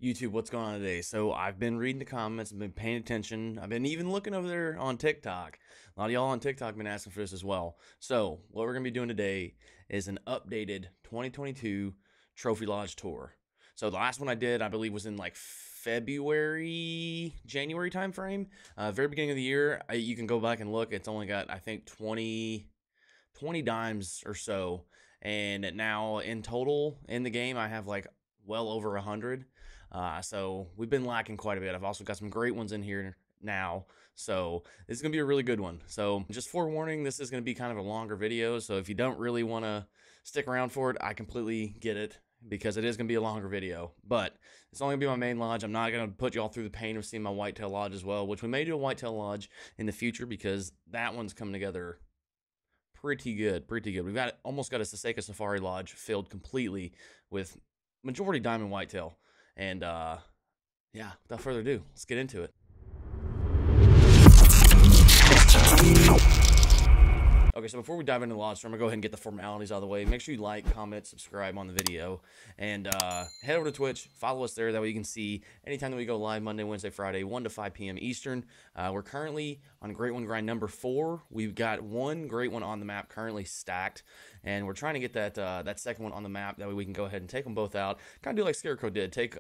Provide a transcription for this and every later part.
YouTube, what's going on today? So I've been reading the comments, I've been paying attention, I've been even looking over there on TikTok. A lot of y'all on TikTok have been asking for this as well. So what we're going to be doing today is an updated 2022 Trophy Lodge tour. So the last one I did, I believe, was in like February, January timeframe. Very beginning of the year. You can go back and look. It's only got, I think, 20 dimes or so. And now in total in the game, I have like well over 100. So we've been lacking quite a bit. I've also got some great ones in here now. So this is going to be a really good one. So just forewarning, this is going to be kind of a longer video. So if you don't really want to stick around for it, I completely get it, because it is going to be a longer video. But it's only going to be my main lodge. I'm not going to put you all through the pain of seeing my whitetail lodge as well, which we may do a whitetail lodge in the future, because that one's coming together pretty good. We've almost got a Saseka Safari Lodge filled completely with majority diamond whitetail. And yeah, without further ado, let's get into it. Okay, so before we dive into the lodge, I'm gonna go ahead and get the formalities out of the way. Make sure you like, comment, subscribe on the video, and head over to Twitch. Follow us there. That way you can see anytime that we go live, Monday, Wednesday, Friday, 1 to 5 p.m. Eastern. We're currently on Great One Grind number 4. We've got one Great One on the map currently stacked, and we're trying to get that second one on the map. That way we can go ahead and take them both out. Kind of do like Scarecrow did. Take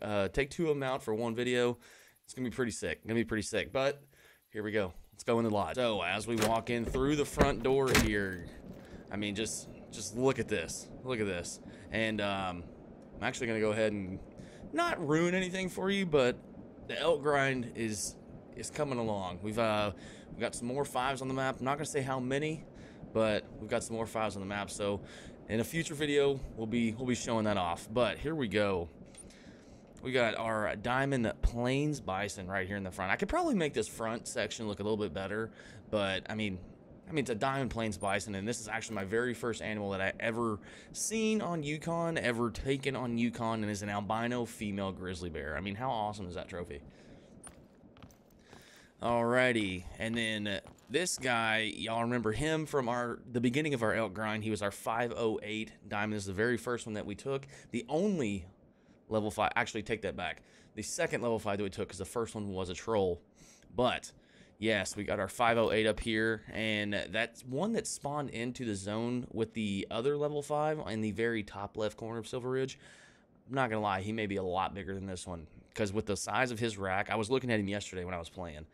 2 of them out for one video. It's gonna be pretty sick. But here we go. Let's go in the lodge. So as we walk in through the front door here, I mean, just look at this. Look at this. And I'm actually gonna go ahead and not ruin anything for you, but the elk grind is coming along. We've got some more 5s on the map. I'm not gonna say how many, but we've got some more 5s on the map. So in a future video, we'll be showing that off. But here we go. We got our Diamond Plains Bison right here in the front. I could probably make this front section look a little bit better, but I mean, it's a Diamond Plains Bison, and this is actually my very first animal that I ever seen on Yukon, ever taken on Yukon, and is an albino female grizzly bear. I mean, how awesome is that trophy? Alrighty, and then this guy, y'all remember him from the beginning of our elk grind. He was our 508 Diamond. This is the very first one that we took. The only level 5, actually take that back, the second level 5 that we took, because the first one was a troll. But yes, we got our 508 up here, and that's one that spawned into the zone with the other level 5 in the very top left corner of Silver Ridge. I'm not gonna lie, he may be a lot bigger than this one, because with the size of his rack, I was looking at him yesterday when I was playing.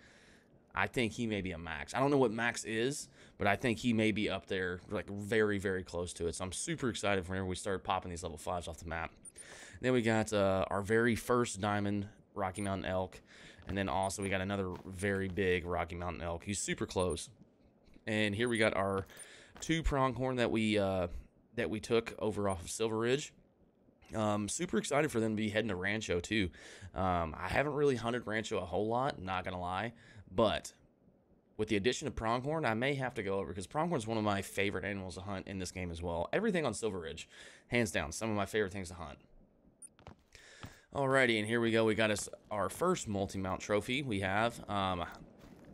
I think he may be a max. I don't know what max is, but I think he may be up there, like very, very close to it. So I'm super excited whenever we start popping these level 5s off the map. Then we got our very first diamond Rocky Mountain elk, and then also we got another very big Rocky Mountain elk. He's super close. And here we got our 2 pronghorn that we took over off of Silver Ridge. Super excited for them to be heading to Rancho too. I haven't really hunted Rancho a whole lot, not gonna lie, but with the addition of pronghorn, I may have to go over, because pronghorn is one of my favorite animals to hunt in this game as well. Everything on Silver Ridge, hands down, some of my favorite things to hunt. Alrighty, and here we go. We got us our first multi-mount trophy. We have,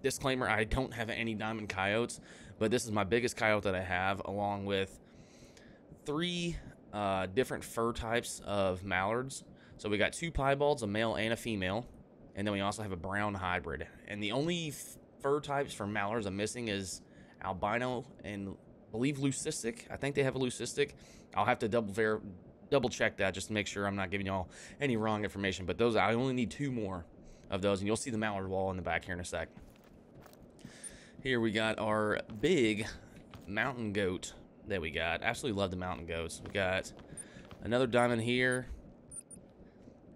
disclaimer, I don't have any diamond coyotes, but this is my biggest coyote that I have, along with 3 different fur types of mallards. So we got 2 piebalds, a male and a female, and then we also have a brown hybrid. And the only fur types for mallards I'm missing is albino and I believe leucistic. I think they have a leucistic. I'll have to double check that just to make sure I'm not giving y'all any wrong information. But those, I only need 2 more of those, and you'll see the mallard wall in the back here in a sec. Here we got our big mountain goat that we got. Absolutely love the mountain goats. We got another diamond here.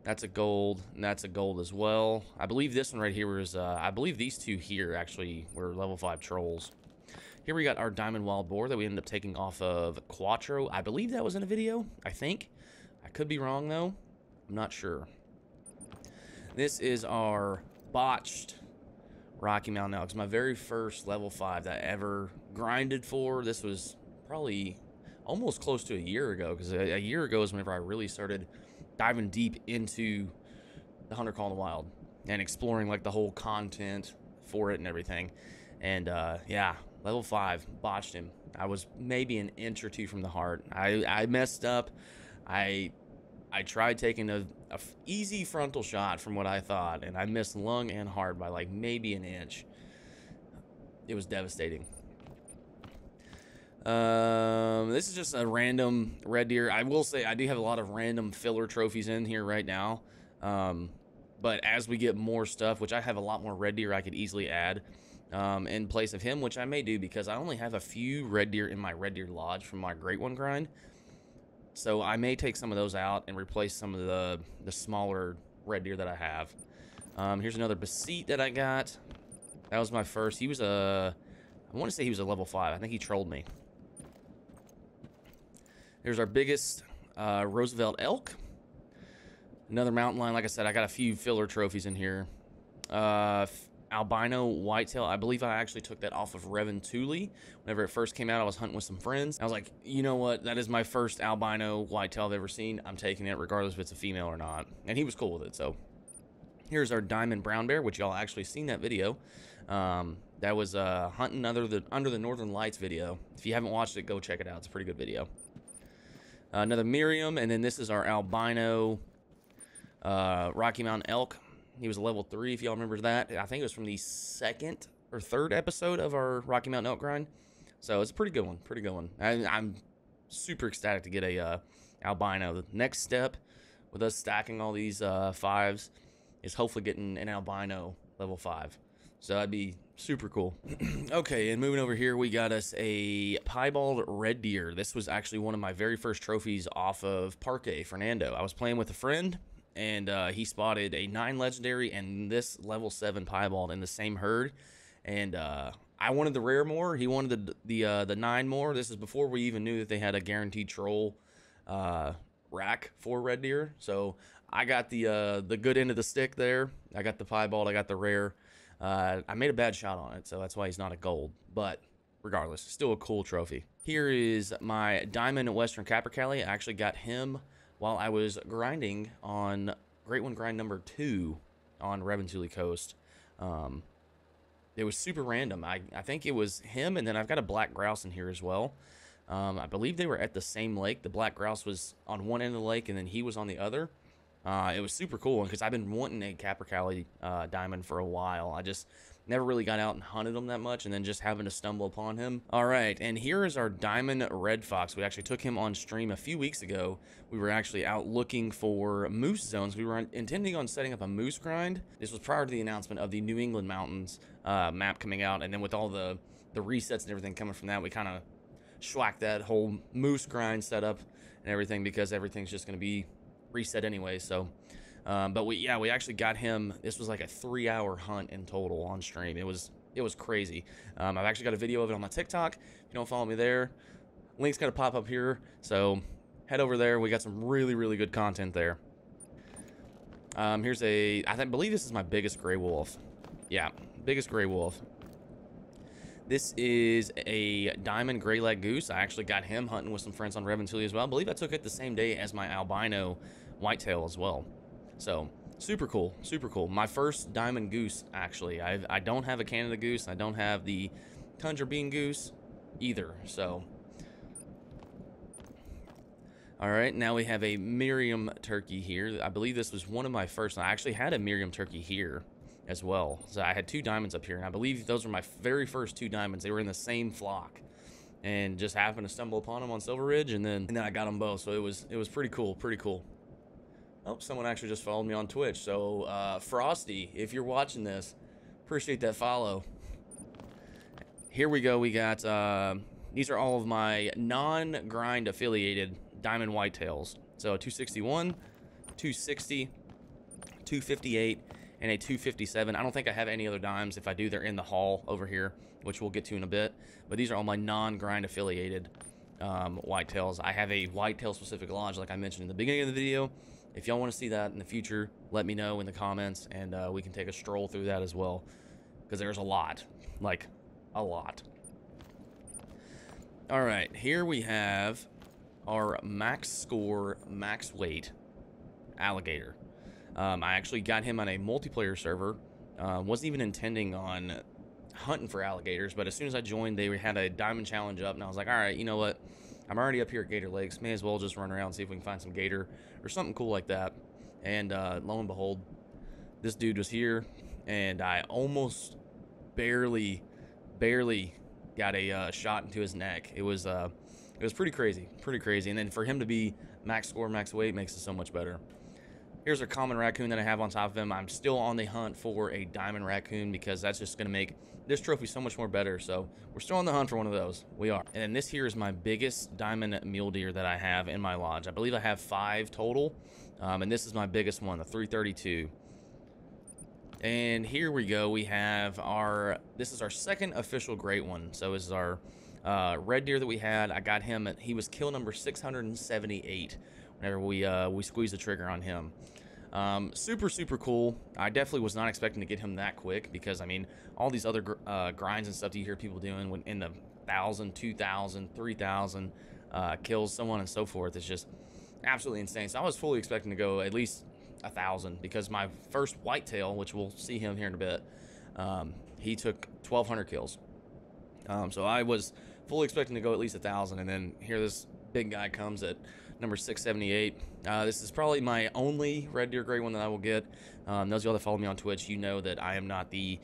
That's a gold, and that's a gold as well. I believe this one right here was, I believe these 2 here actually were level 5 trolls. Here we got our diamond wild boar that we ended up taking off of Quattro. I believe that was in a video, I think. I could be wrong though. I'm not sure. This is our botched Rocky Mountain elk. It's my very first level 5 that I ever grinded for. This was probably almost close to a year ago, because a year ago is whenever I really started diving deep into the Hunter Call in the Wild and exploring like the whole content for it and everything. And yeah, level 5, botched him. I was maybe an inch or 2 from the heart. I messed up. I tried taking easy frontal shot from what I thought, and I missed lung and heart by like maybe an inch. It was devastating. This is just a random red deer. I will say I do have a lot of random filler trophies in here right now. But as we get more stuff, which I have a lot more red deer I could easily add in place of him, which I may do because I only have a few red deer in my red deer lodge from my Great One grind. So I may take some of those out and replace some of the smaller red deer that I have. Here's another Beseat that I got. That was my first. He was I want to say he was a level 5. I think he trolled me. There's our biggest Roosevelt elk. Another mountain lion. Like I said, I got a few filler trophies in here. Albino whitetail. I believe I actually took that off of Revan Thule. Whenever it first came out, I was hunting with some friends. I was like, you know what? That is my first albino whitetail I've ever seen. I'm taking it regardless if it's a female or not. And he was cool with it. So here's our diamond brown bear, which y'all actually seen that video. That was hunting under the Northern Lights video. If you haven't watched it, go check it out. It's a pretty good video. Another Miriam, and then this is our albino Rocky Mountain elk. He was a level 3, if y'all remember that. I think it was from the 2nd or 3rd episode of our Rocky Mountain elk grind. So it's a pretty good one, pretty good one. I'm super ecstatic to get a albino. The next step with us stacking all these 5s is hopefully getting an albino level 5. So that'd be super cool. Okay, and moving over here, we got us a piebald red deer. This was actually one of my very first trophies off of Parque Fernando. I was playing with a friend, and he spotted a 9 legendary and this level 7 piebald in the same herd. And I wanted the rare more. He wanted the 9 more. This is before we even knew that they had a guaranteed troll rack for red deer. So I got the good end of the stick there. I got the piebald. I got the rare. I made a bad shot on it, so that's why he's not a gold. But regardless, still a cool trophy. Here is my diamond Western Capercaillie. I actually got him while I was grinding on Great One grind number 2 on Revan Thule Coast. It was super random. I think it was him, and then I've got a black grouse in here as well. I believe they were at the same lake. The black grouse was on one end of the lake, and then he was on the other. It was super cool because I've been wanting a Capercaillie diamond for a while. I just never really got out and hunted them that much, and then just having to stumble upon him. All right, and here is our diamond red fox. We actually took him on stream a few weeks ago. We were actually out looking for moose zones. We were intending on setting up a moose grind. This was prior to the announcement of the New England Mountains map coming out, and then with all the resets and everything coming from that, we kind of schwacked that whole moose grind setup and everything because everything's just going to be reset anyway. So but we actually got him. This was like a 3-hour hunt in total on stream. It was crazy. I've actually got a video of it on my TikTok. If you don't follow me there, link's gonna pop up here, so head over there. We got some really good content there. Here's I believe this is my biggest gray wolf. Yeah, biggest gray wolf. This is a diamond gray leg goose. I actually got him hunting with some friends on Revan Thule as well. I believe I took it the same day as my albino whitetail as well. So super cool, super cool. My first diamond goose, actually. I don't have a Canada goose. I don't have the tundra bean goose either. So all right, now we have a Miriam turkey here. I believe this was one of my first. I actually had a Miriam turkey here as well. So I had 2 diamonds up here, and I believe those were my very first 2 diamonds. They were in the same flock, and just happened to stumble upon them on Silver Ridge, and then I got them both. So it was pretty cool, pretty cool. Oh, someone actually just followed me on Twitch. So Frosty, if you're watching this, appreciate that follow. Here we go. We got these are all of my non-grind affiliated diamond whitetails. So 261, 260, 258. And a 257. I don't think I have any other dimes. If I do, they're in the haul over here, which we'll get to in a bit. But these are all my non-grind affiliated whitetails. I have a whitetail specific lodge, like I mentioned in the beginning of the video. If y'all want to see that in the future, let me know in the comments, and we can take a stroll through that as well, because there's a lot, like a lot. All right, here we have our max score, max weight alligator. I actually got him on a multiplayer server. Wasn't even intending on hunting for alligators, but as soon as I joined, they had a diamond challenge up, and I was like, all right, you know what? I'm already up here at Gator Lakes. May as well just run around and see if we can find some gator or something cool like that. And lo and behold, this dude was here, and I almost barely got a shot into his neck. It was pretty crazy. And then for him to be max score, max weight makes it so much better. Here's a common raccoon that I have on top of him. I'm still on the hunt for a diamond raccoon because that's just going to make this trophy so much more better. So we're still on the hunt for one of those. We are. And then this here is my biggest diamond mule deer that I have in my lodge. I believe I have 5 total. And this is my biggest one, the 332. And here we go. We have this is our second official great one. So this is our red deer that we had. I got him he was kill number 678 whenever we squeezed the trigger on him. Super cool. I definitely was not expecting to get him that quick because, I mean, all these other grinds and stuff that you hear people doing when in the 1,000, 2,000, 3,000 kills, so on and so forth, is just absolutely insane. So I was fully expecting to go at least 1,000 because my first whitetail, which we'll see him here in a bit, he took 1,200 kills. So I was fully expecting to go at least 1,000, and then here this big guy comes at number 678. This is probably my only red deer gray one that I will get. Those of y'all that follow me on Twitch, you know that I am not the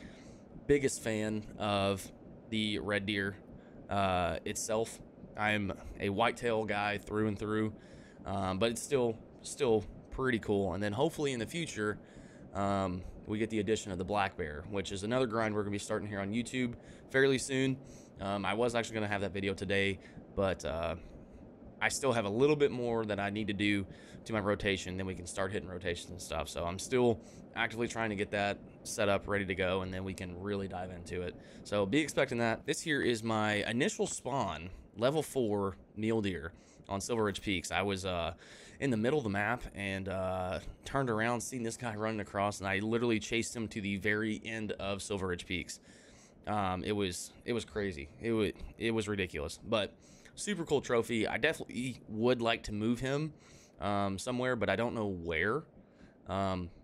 biggest fan of the red deer itself. I'm a whitetail guy through and through, but it's still pretty cool. And then hopefully in the future, we get the addition of the black bear, which is another grind we're gonna be starting here on YouTube fairly soon. I was actually gonna have that video today, but I still have a little bit more that I need to do to my rotation, then we can start hitting rotations and stuff. So I'm still actively trying to get that set up, ready to go, and then we can really dive into it. So be expecting that. This here is my initial spawn, level 4 mule deer on Silver Ridge Peaks. I was in the middle of the map and turned around, seen this guy running across, and I literally chased him to the very end of Silver Ridge Peaks. It was crazy. It was ridiculous, but super cool trophy. I definitely would like to move him somewhere, but I don't know where.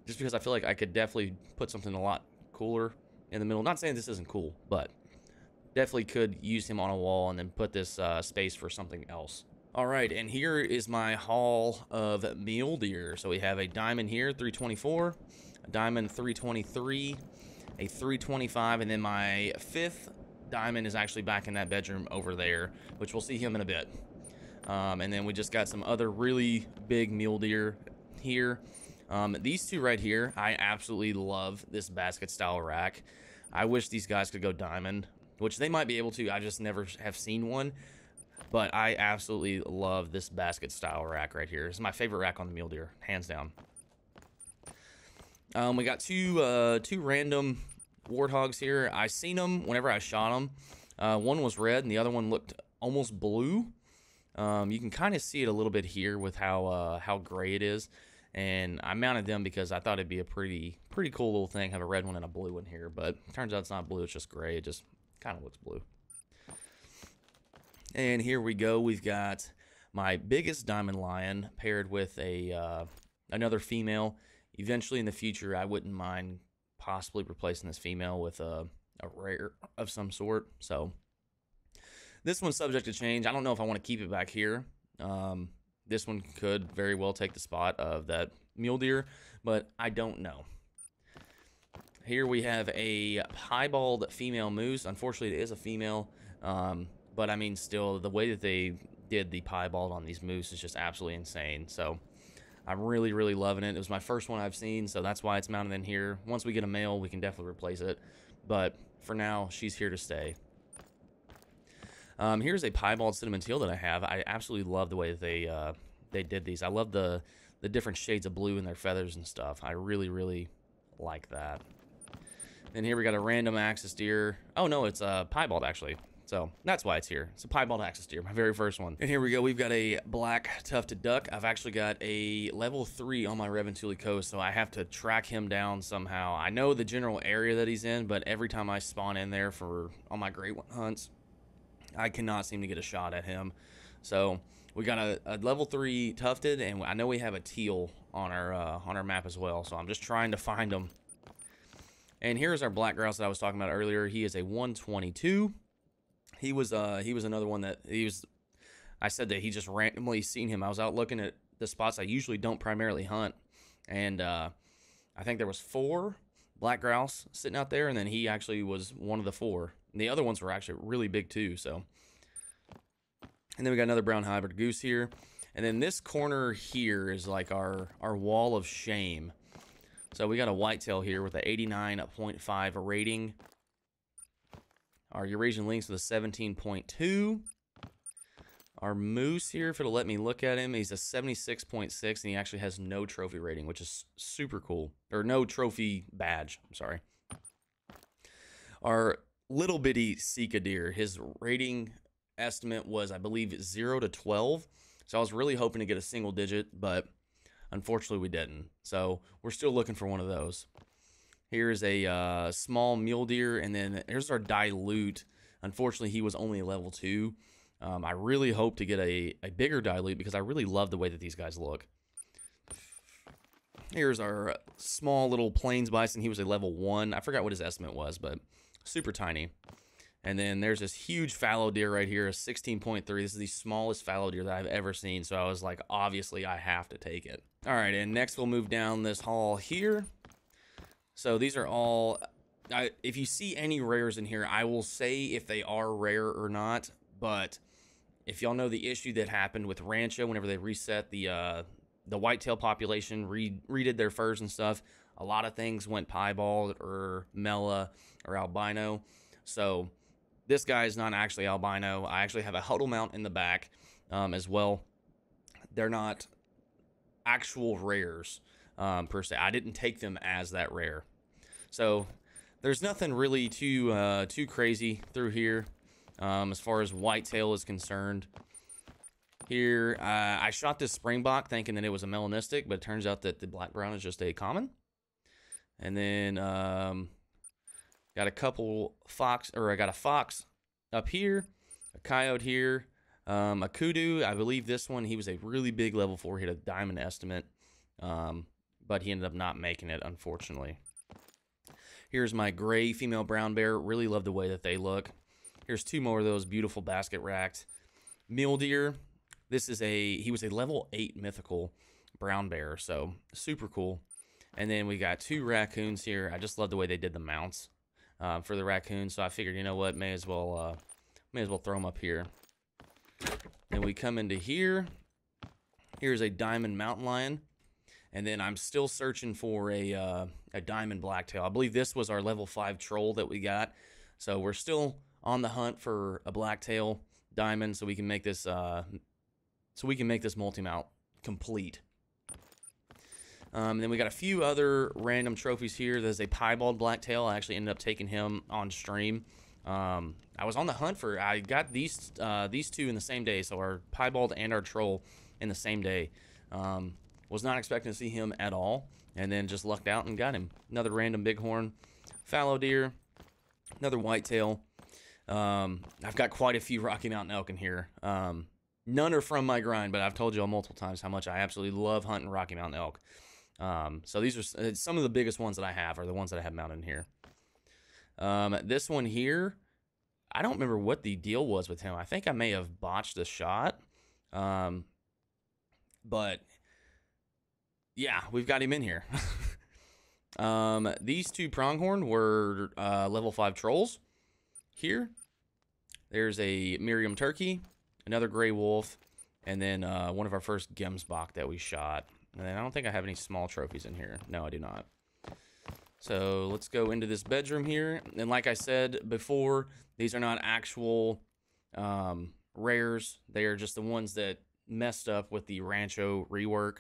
Just because I feel like I could definitely put something a lot cooler in the middle. Not saying this isn't cool, but definitely could use him on a wall and then put this space for something else. All right, and here is my haul of mule deer. So we have a diamond here, 324, a diamond 323, a 325, and then my 5th diamond is actually back in that bedroom over there, which we'll see him in a bit. And then we just got some other really big mule deer here. These two right here, I absolutely love this basket style rack. I wish these guys could go diamond, which they might be able to. I just never have seen one. But I absolutely love this basket style rack right here. It's my favorite rack on the mule deer, hands down. We got two random warthogs here. I seen them whenever I shot them. One was red and the other one looked almost blue. You can kind of see it a little bit here with how gray it is. And I mounted them because I thought it'd be a pretty cool little thing. Have a red one and a blue one here, but turns out it's not blue. It's just gray. It just kind of looks blue. And here we go. We've got my biggest diamond lion paired with another female. Eventually in the future, I wouldn't mind possibly replacing this female with a rare of some sort. So this one's subject to change. I don't know if I want to keep it back here. This one could very well take the spot of that mule deer, but I don't know. Here we have a piebald female moose. Unfortunately, it is a female. But I mean, still, the way that they did the piebald on these moose is just absolutely insane. So I'm really loving it. It was my first one I've seen, so that's why it's mounted in here. Once we get a male, we can definitely replace it. But for now, she's here to stay. Here's a piebald cinnamon teal that I have. I absolutely love the way that they did these. I love the different shades of blue in their feathers and stuff. I really like that. And here we got a random axis deer. Oh no, it's a piebald actually. So that's why it's here. It's a piebald axis deer, my very first one. And here we go. We've got a black tufted duck. I've actually got a level 3 on my Reventuli coast, so I have to track him down somehow. I know the general area that he's in, but every time I spawn in there on my great one hunts, I cannot seem to get a shot at him. So we got a level 3 tufted, and I know we have a teal on our map as well. So I'm just trying to find them. And here's our black grouse that I was talking about earlier. He is a 122. He was another one that I said that he just randomly seen him. I was out looking at the spots I usually don't primarily hunt, and I think there was 4 black grouse sitting out there, and then he actually was one of the 4. And the other ones were actually really big too. So, and then we got another brown hybrid goose here, and then this corner here is like our wall of shame. So we got a whitetail here with an 89.5 rating. Our Eurasian lynx with a 17.2. Our moose here, if it'll let me look at him, he's a 76.6, and he actually has no trophy rating, which is super cool. Or no trophy badge, I'm sorry. Our little bitty Sika deer, his rating estimate was, I believe, 0 to 12. So I was really hoping to get a single digit, but unfortunately we didn't. So we're still looking for one of those. Here's a small mule deer, and then here's our dilute. Unfortunately, he was only a level 2. I really hope to get a bigger dilute because I really love the way that these guys look. Here's our small little plains bison. He was a level 1. I forgot what his estimate was, but super tiny. And then there's this huge fallow deer right here, a 16.3. This is the smallest fallow deer that I've ever seen, so I was like, obviously, I have to take it. All right, and next we'll move down this hall here. So these are all... if you see any rares in here, I will say if they are rare or not, but... If y'all know the issue that happened with Rancho whenever they reset the whitetail population, redid their furs and stuff, a lot of things went piebald or mela or albino. So this guy is not actually albino. I actually have a huddle mount in the back as well. They're not actual rares per se. I didn't take them as that rare. So there's nothing really too crazy through here. As far as whitetail is concerned. Here, I shot this springbok thinking that it was a melanistic, but it turns out that the black brown is just a common. And then got a couple fox, or I got a fox up here, a coyote here, a kudu. I believe this one, he was a really big level 4. He had a diamond estimate, but he ended up not making it, unfortunately. Here's my gray female brown bear. Really love the way that they look. Here's 2 more of those beautiful basket racked mule deer. This is he was a level 8 mythical brown bear, so super cool. And then we got 2 raccoons here. I just love the way they did the mounts for the raccoons, so I figured, you know what, may as well throw them up here. Then we come into here. Here's a diamond mountain lion, and then I'm still searching for a diamond blacktail. I believe this was our level 5 troll that we got, so we're still on the hunt for a blacktail diamond so we can make this multi-mount complete. Then we got a few other random trophies here. There's a piebald blacktail. I actually ended up taking him on stream. I was on the hunt for... I got these 2 in the same day, so our piebald and our troll in the same day. Was not expecting to see him at all, and then just lucked out and got him. Another random bighorn fallow deer. Another whitetail. I've got quite a few Rocky Mountain elk in here. None are from my grind, but I've told you all multiple times how much I absolutely love hunting Rocky Mountain elk. So these are some of the biggest ones that I have, are the ones that I have mounted in here. This one here, I don't remember what the deal was with him. I think I may have botched the shot. But yeah, we've got him in here. These 2 pronghorn were level 5 trolls. Here, there's a Miriam turkey, another gray wolf, and then one of our first gemsbok that we shot. And I don't think I have any small trophies in here. No, I do not. So let's go into this bedroom here. And like I said before, these are not actual rares. They are just the ones that messed up with the Rancho rework.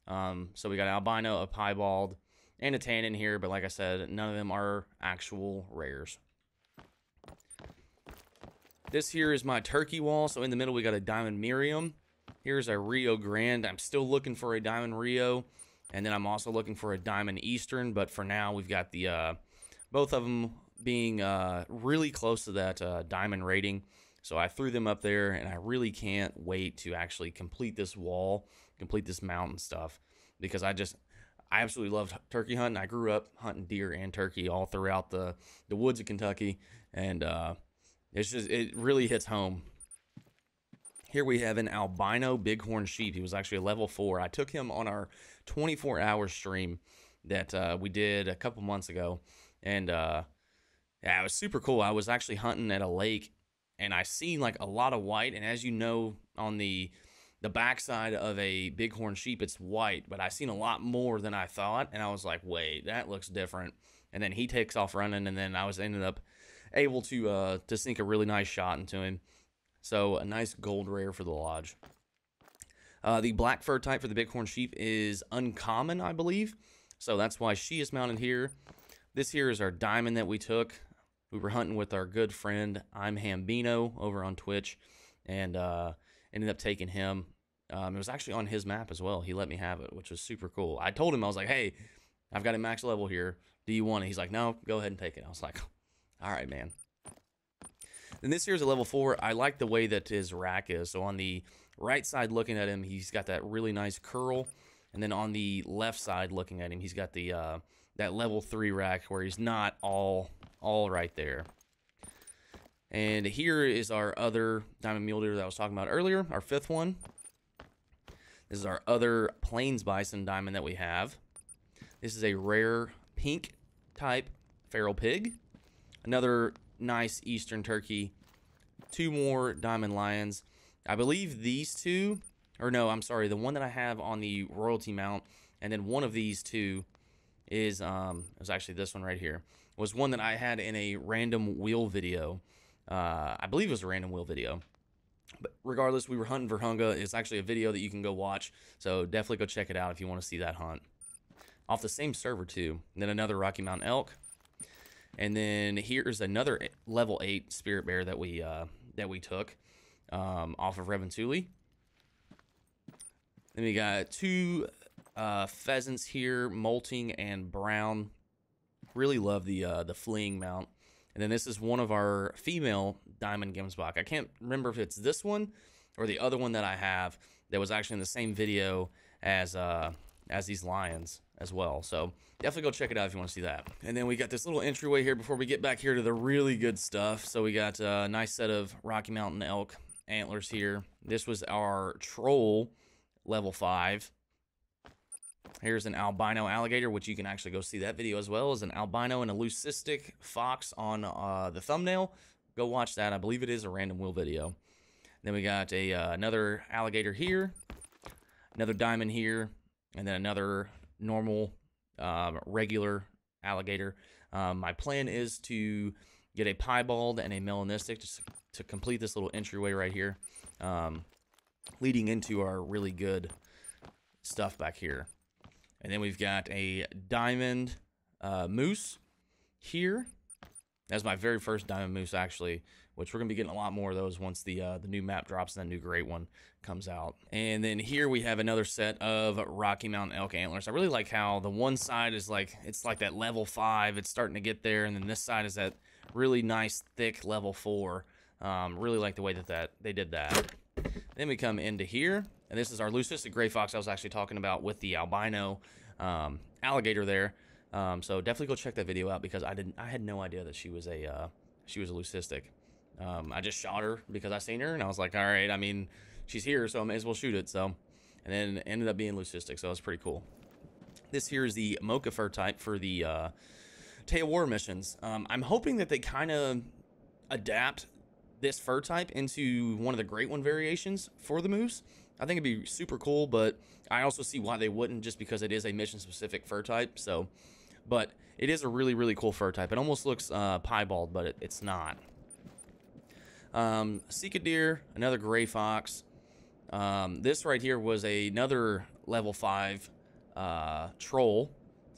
So we got albino, a piebald, and a tan in here. But like I said, none of them are actual rares. This here is my turkey wall. So in the middle, we got a diamond Miriam. Here's a Rio Grande. I'm still looking for a diamond Rio. And then I'm also looking for a diamond Eastern. But for now, we've got the both of them being really close to that diamond rating. So I threw them up there, and I really can't wait to actually complete this wall, complete this mountain stuff. Because I absolutely love turkey hunting. I grew up hunting deer and turkey all throughout the woods of Kentucky. And it really hits home. Here we have an albino bighorn sheep. He was actually a level 4. I took him on our 24-hour stream that we did a couple months ago, and yeah, it was super cool. I was actually hunting at a lake, and I seen like a lot of white, and as you know, on the backside of a bighorn sheep, it's white, but I seen a lot more than I thought, and I was like, wait, that looks different. And then he takes off running, and then I was ended up able to sink a really nice shot into him. So a nice gold rare for the lodge. The black fur type for the bighorn sheep is uncommon, I believe. So that's why she is mounted here. This here is our diamond that we took. We were hunting with our good friend I'm Hambino over on Twitch, and ended up taking him. It was actually on his map as well. He let me have it, which was super cool. I told him, I was like, hey, I've got a max level here. Do you want it? He's like, no, go ahead and take it. I was like, all right, man. Then this here is a level 4. I like the way that his rack is. So on the right side looking at him, he's got that really nice curl. And then on the left side looking at him, he's got the that level 3 rack where he's not all right there. And here is our other diamond mule deer that I was talking about earlier, our 5th one. This is our other plains bison diamond that we have. This is a rare pink type feral pig. Another nice eastern turkey. 2 more diamond lions. I believe these 2, or no, I'm sorry, the one that I have on the royalty mount, and then one of these 2 is, it was actually this one right here, was one that I had in a random wheel video. I believe it was a random wheel video. But regardless, we were hunting for hunga. It's actually a video that you can go watch, so definitely go check it out if you want to see that hunt. Off the same server, too. And then another Rocky Mountain elk. And then here's another level 8 spirit bear that we took off of Reventuli. Then we got 2 pheasants here, molting and brown. Really love the fleeing mount. And then this is one of our female diamond gemsbok. I can't remember if it's this one or the other one that I have that was actually in the same video as these lions as well. So definitely go check it out if you want to see that. And then we got this little entryway here before we get back here to the really good stuff. So we got a nice set of Rocky Mountain elk antlers here. This was our troll level 5. Here's an albino alligator, which you can actually go see that video as well as an albino and a leucistic fox on the thumbnail. Go watch that. I believe it is a random wheel video. Then we got another alligator here, another diamond here, and then another normal regular alligator. My plan is to get a piebald and a melanistic just to complete this little entryway right here, leading into our really good stuff back here. And then we've got a diamond moose here. That's my very first diamond moose, actually, which we're going to be getting a lot more of those once the new map drops and that new great one comes out. And then here we have another set of Rocky Mountain elk antlers. I really like how the one side is like, it's like that level 5. It's starting to get there. And then this side is that really nice, thick level 4. Really like the way that they did that. Then we come into here, and this is our leucistic gray fox I was actually talking about with the albino alligator there. So definitely go check that video out because I had no idea that she was a leucistic. I just shot her because I seen her and I was like, all right, I mean, she's here, so I may as well shoot it. So, and then ended up being leucistic, so it's pretty cool. This here is the mocha fur type for the Tay of War missions. I'm hoping that they kind of adapt this fur type into one of the Great One variations for the moose. I think it'd be super cool, but I also see why they wouldn't, just because it is a mission-specific fur type. So, but it is a really, really cool fur type. It almost looks piebald, but it's not. Sika deer, another gray fox. This right here was another level 5 troll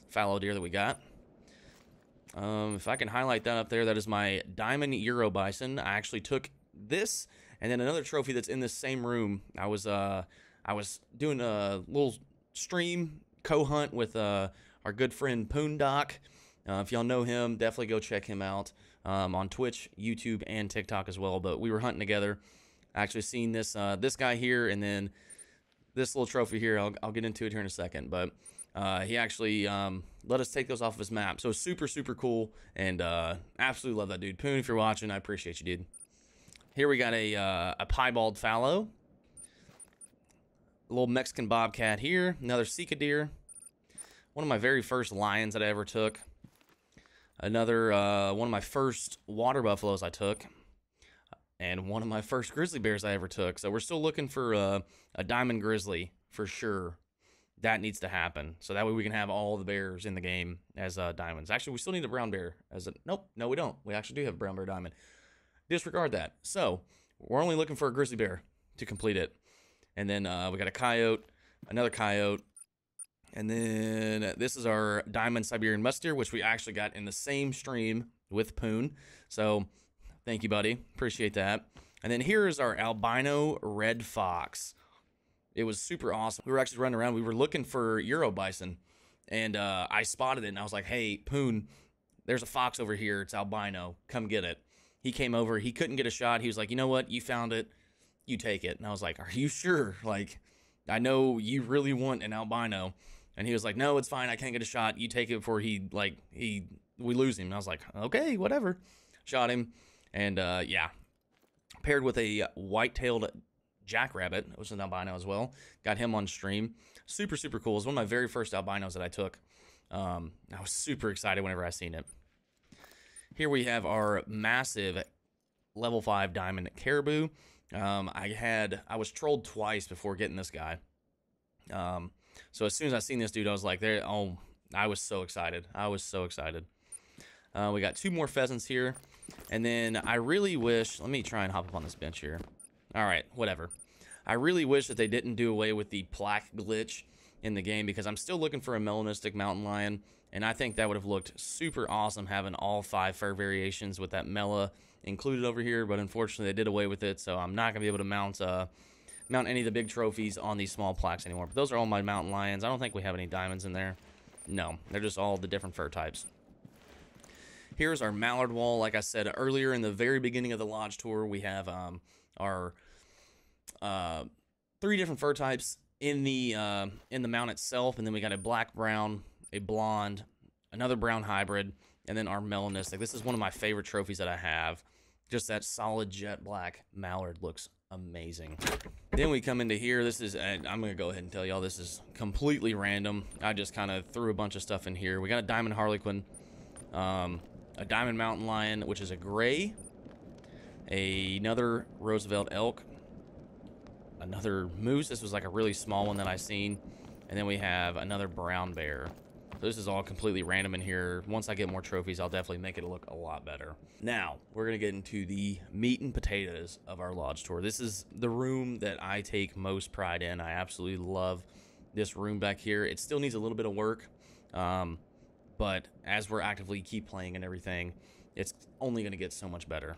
fallow deer that we got. If I can highlight that up there, that is my diamond Euro bison. I actually took this and then another trophy that's in this same room. I was doing a little stream co-hunt with our good friend Poondoc. If y'all know him, definitely go check him out on Twitch, YouTube, and TikTok as well. But we were hunting together. I actually seen this this guy here, and then this little trophy here. I'll get into it here in a second, but he actually let us take those off of his map. So super, super cool, and absolutely love that dude. Poon, if you're watching, I appreciate you, dude. Here we got a piebald fallow. little Mexican bobcat here. Another Sika deer. One of my very first lions that I ever took. Another one of my first water buffaloes I took. And one of my first grizzly bears I ever took. So we're still looking for a diamond grizzly for sure. That needs to happen. So that way we can have all the bears in the game as diamonds. Actually, we still need a brown bear as a... Nope, no we don't. We actually do have a brown bear diamond. Disregard that. So we're only looking for a grizzly bear to complete it. And then we got a coyote, another coyote. And then this is our diamond Siberian musk deer, which we actually got in the same stream with Poon. So thank you, buddy. Appreciate that. And then here is our albino red fox. It was super awesome. We were actually running around. We were looking for Euro bison, and I spotted it, and I was like, hey, Poon, there's a fox over here. It's albino. Come get it. He came over. He couldn't get a shot. He was like, you know what? You found it. You take it. And I was like, are you sure? Like, I know you really want an albino. And he was like, no, it's fine. I can't get a shot. You take it before we lose him. And I was like, okay, whatever. Shot him. And, yeah, paired with a white-tailed jackrabbit, which is an albino as well. Got him on stream. Super, super cool. It was one of my very first albinos that I took. I was super excited whenever I seen it. Here we have our massive level 5 diamond caribou. I was trolled twice before getting this guy. So as soon as I seen this dude, I was like, I was so excited. I was so excited. We got 2 more pheasants here. And then I really wish, let me try and hop up on this bench here. All right, whatever. I really wish that they didn't do away with the plaque glitch in the game, because I'm still looking for a melanistic mountain lion, and I think that would have looked super awesome having all 5 fur variations with that mela included over here, but unfortunately they did away with it, so I'm not going to be able to mount any of the big trophies on these small plaques anymore. But those are all my mountain lions. I don't think we have any diamonds in there. No, they're just all the different fur types. Here's our mallard wall. Like I said earlier in the very beginning of the lodge tour, we have our 3 different fur types in the mount itself, and then we got a black brown, a blonde, another brown hybrid, and then our melanistic. This is one of my favorite trophies that I have. Just that solid jet black mallard looks amazing. Then we come into here. This is, I'm gonna go ahead and tell y'all, this is completely random. I just kind of threw a bunch of stuff in here. We got a diamond harlequin, a diamond mountain lion, which is a gray, another Roosevelt elk, another moose. This was like a really small one that I seen. And then we have another brown bear. So this is all completely random in here. Once I get more trophies, I'll definitely make it look a lot better. Now, we're going to get into the meat and potatoes of our lodge tour. This is the room that I take most pride in. I absolutely love this room back here. It still needs a little bit of work. But as we're actively keep playing and everything, it's only going to get so much better.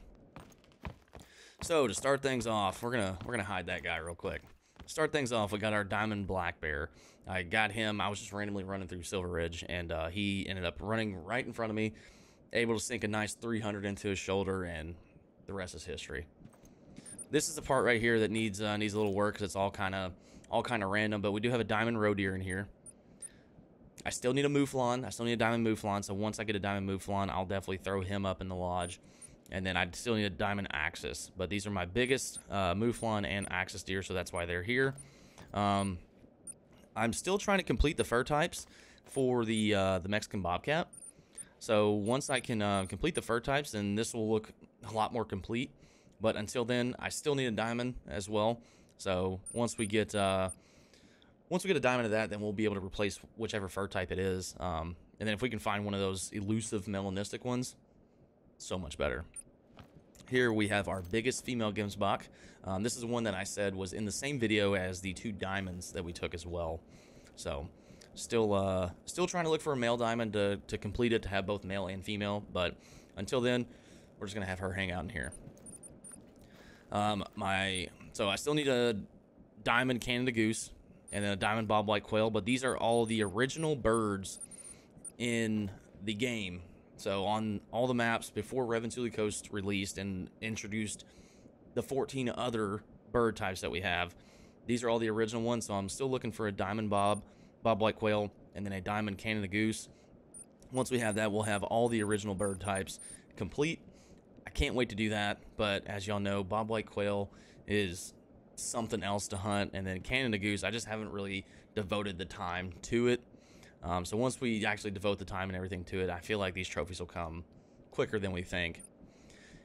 So to start things off, we're gonna hide that guy real quick. Start things off, we got our diamond black bear. I got him. I was just randomly running through Silver Ridge, and he ended up running right in front of me, able to sink a nice 300 into his shoulder, and the rest is history. This is the part right here that needs a little work, because it's all kind of random. But we do have a diamond roe deer in here. I still need a mouflon. I still need a diamond mouflon. So once I get a diamond mouflon, I'll definitely throw him up in the lodge. And then I still need a diamond axis. But these are my biggest mouflon and axis deer, so that's why they're here. I'm still trying to complete the fur types for the Mexican bobcat. So once I can complete the fur types, then this will look a lot more complete. But until then, I still need a diamond as well. So once we get a diamond of that, then we'll be able to replace whichever fur type it is. And then if we can find one of those elusive melanistic ones, so much better. Here we have our biggest female Gemsbok. This is one that I said was in the same video as the 2 diamonds that we took as well. So still trying to look for a male diamond to complete it, to have both male and female. But until then, we're just gonna have her hang out in here. So I still need a diamond Canada goose and then a diamond bobwhite quail. But these are all the original birds in the game. So on all the maps before Revensuli Coast released and introduced the 14 other bird types that we have, these are all the original ones. So I'm still looking for a diamond bobwhite quail, and then a diamond Canada goose. Once we have that, we'll have all the original bird types complete. I can't wait to do that, but as y'all know, bobwhite quail is something else to hunt. And then Canada Goose, I just haven't really devoted the time to it. So once we actually devote the time and everything to it, I feel like these trophies will come quicker than we think.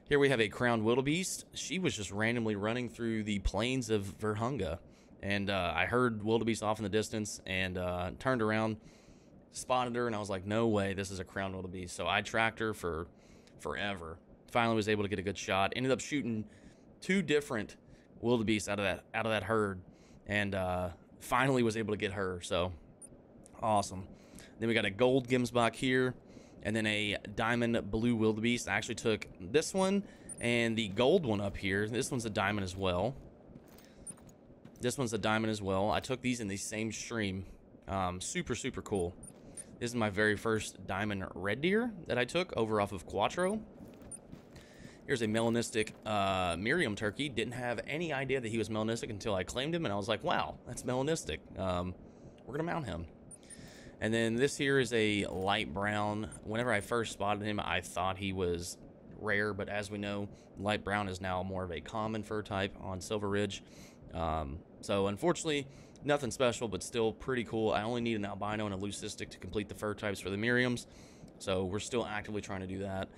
Here we have a crowned wildebeest. She was just randomly running through the plains of Virunga, and I heard wildebeest off in the distance, and turned around, spotted her, and I was like, no way, this is a crowned wildebeest. So I tracked her for forever. Finally was able to get a good shot. Ended up shooting 2 different wildebeest out of that herd, and finally was able to get her. So awesome. Then we got a gold Gemsbok here, and then a diamond blue wildebeest. I actually took this one and the gold one up here. This one's a diamond as well. This one's a diamond as well. I took these in the same stream. Super, super cool. This is my very first diamond red deer that I took over off of Quattro. Here's a melanistic Miriam turkey. Didn't have any idea that he was melanistic until I claimed him, and I was like, wow, that's melanistic. We're going to mount him. And then this here is a light brown. Whenever I first spotted him, I thought he was rare, but as we know, light brown is now more of a common fur type on Silver Ridge. So unfortunately, nothing special, but still pretty cool. I only need an albino and a leucistic to complete the fur types for the Miriams, so we're still actively trying to do that.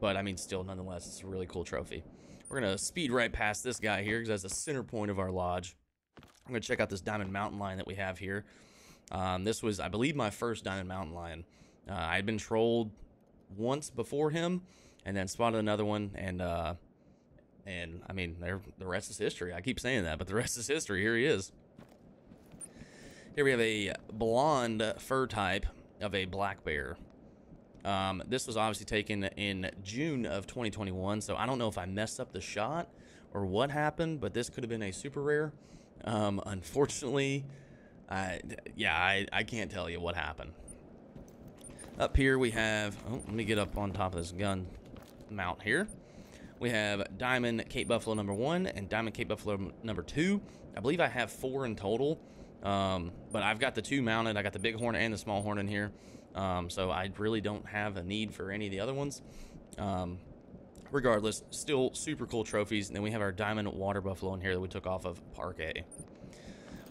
But I mean, still, nonetheless, it's a really cool trophy. We're going to speed right past this guy here, because that's the center point of our lodge. I'm going to check out this diamond mountain lion that we have here. This was, I believe, my first diamond mountain lion. I had been trolled once before him, and then spotted another one, and I mean, the rest is history. I keep saying that, but the rest is history. Here he is. Here we have a blonde fur type of a black bear. This was obviously taken in June of 2021, so I don't know if I messed up the shot or what happened, but this could have been a super rare. Unfortunately, I can't tell you what happened. Up here we have, oh, let me get up on top of this gun mount here. We have Diamond Cape Buffalo number 1 and Diamond Cape Buffalo number 2. I believe I have 4 in total, but I've got the 2 mounted. I got the big horn and the small horn in here, so I really don't have a need for any of the other ones. Regardless, still super cool trophies. And then we have our Diamond Water Buffalo in here that we took off of Park A.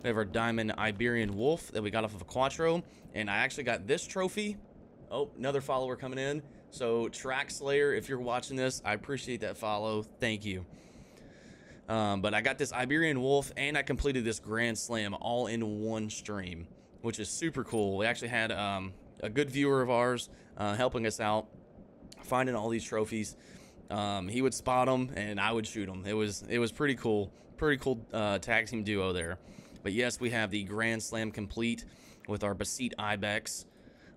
We have our Diamond Iberian Wolf that we got off of a Quattro, and I actually got this trophy. Oh, another follower coming in. So, Track Slayer, if you're watching this, I appreciate that follow. Thank you. But I got this Iberian Wolf, and I completed this Grand Slam all in one stream, which is super cool. We actually had a good viewer of ours helping us out, finding all these trophies. He would spot them, and I would shoot them. It was pretty cool. Pretty cool tag team duo there. But yes, we have the Grand Slam complete with our Besit Ibex,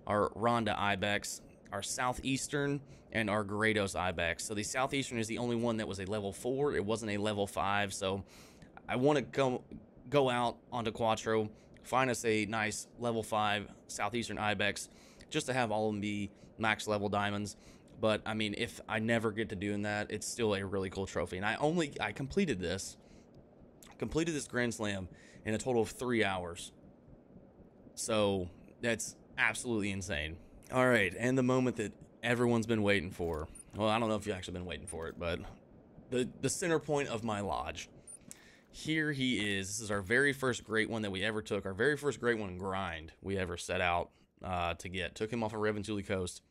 our Ronda Ibex, our Southeastern, and our Grados Ibex. So the Southeastern is the only one that was a level 4. It wasn't a level 5. So I want to go out onto Quattro, find us a nice level 5 Southeastern Ibex, just to have all of them be max level diamonds. But I mean, if I never get to doing that, it's still a really cool trophy. And I completed this Grand Slam in a total of 3 hours. So that's absolutely insane. All right, and the moment that everyone's been waiting for. Well, I don't know if you've actually been waiting for it, but the center point of my lodge. Here he is. This is our very first great one that we ever took. Our very first great one grind we ever set out to get. Took him off of Revansuli Coast.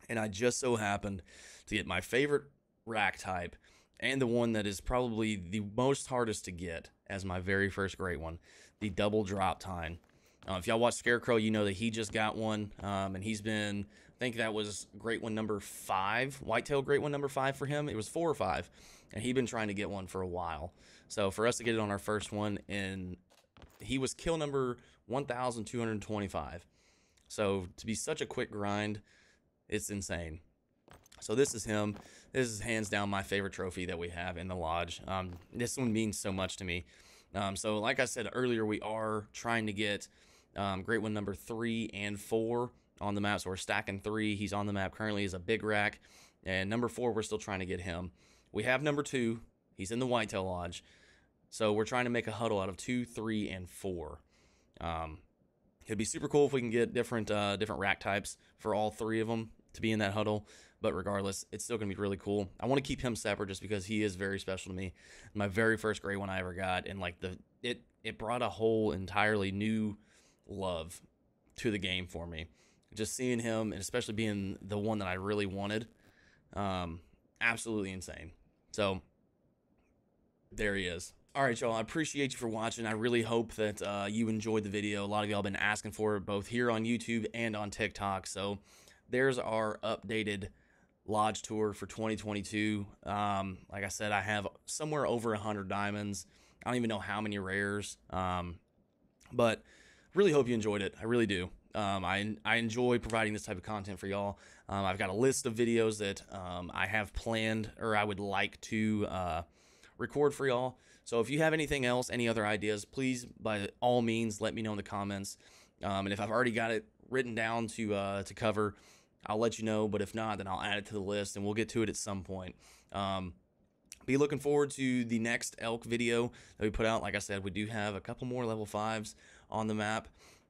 And I just so happened to get my favorite rack type and the one that is probably the most hardest to get as my very first great one, the double drop tine. If y'all watch Scarecrow, you know that he just got one, and he's been, I think that was great one number 5, whitetail great one number 5 for him. It was 4 or 5, and he'd been trying to get one for a while. So for us to get it on our first one, and he was kill number 1,225. So to be such a quick grind, it's insane. So this is him. This is hands down my favorite trophy that we have in the lodge. This one means so much to me. So like I said earlier, we are trying to get great one number 3 and 4 on the map. So we're stacking 3. He's on the map currently as a big rack. And number 4, we're still trying to get him. We have number 2. He's in the Whitetail Lodge. So we're trying to make a huddle out of 2, 3, and 4. It'd be super cool if we can get different rack types for all 3 of them. to be in that huddle. But regardless, it's still going to be really cool. I want to keep him separate just because he is very special to me. My very first gray one I ever got, and like it brought a whole entirely new love to the game for me. Just seeing him, and especially being the one that I really wanted, absolutely insane. So there he is. All right, y'all, I appreciate you for watching. I really hope that you enjoyed the video. A lot of y'all have been asking for it both here on YouTube and on TikTok. So there's our updated Lodge tour for 2022. Like I said, I have somewhere over 100 diamonds. I don't even know how many rares, but really hope you enjoyed it. I really do. I enjoy providing this type of content for y'all. I've got a list of videos that I have planned, or I would like to record for y'all. So if you have anything else, any other ideas, please by all means let me know in the comments. And if I've already got it written down to cover, I'll let you know. But if not, then I'll add it to the list, and we'll get to it at some point. Be looking forward to the next elk video that we put out. Like I said, we do have a couple more level 5s on the map.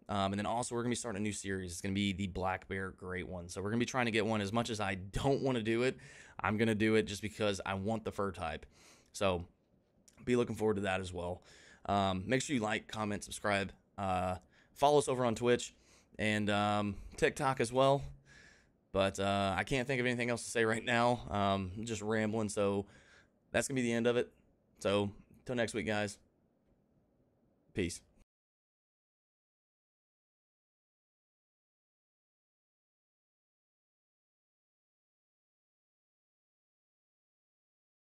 And then also we're going to be starting a new series. It's going to be the Black Bear Great one. So we're going to be trying to get one. As much as I don't want to do it, I'm going to do it just because I want the fur type. So be looking forward to that as well. Make sure you like, comment, subscribe. Follow us over on Twitch and TikTok as well. But I can't think of anything else to say right now. I'm just rambling, so that's going to be the end of it. So until next week, guys. Peace.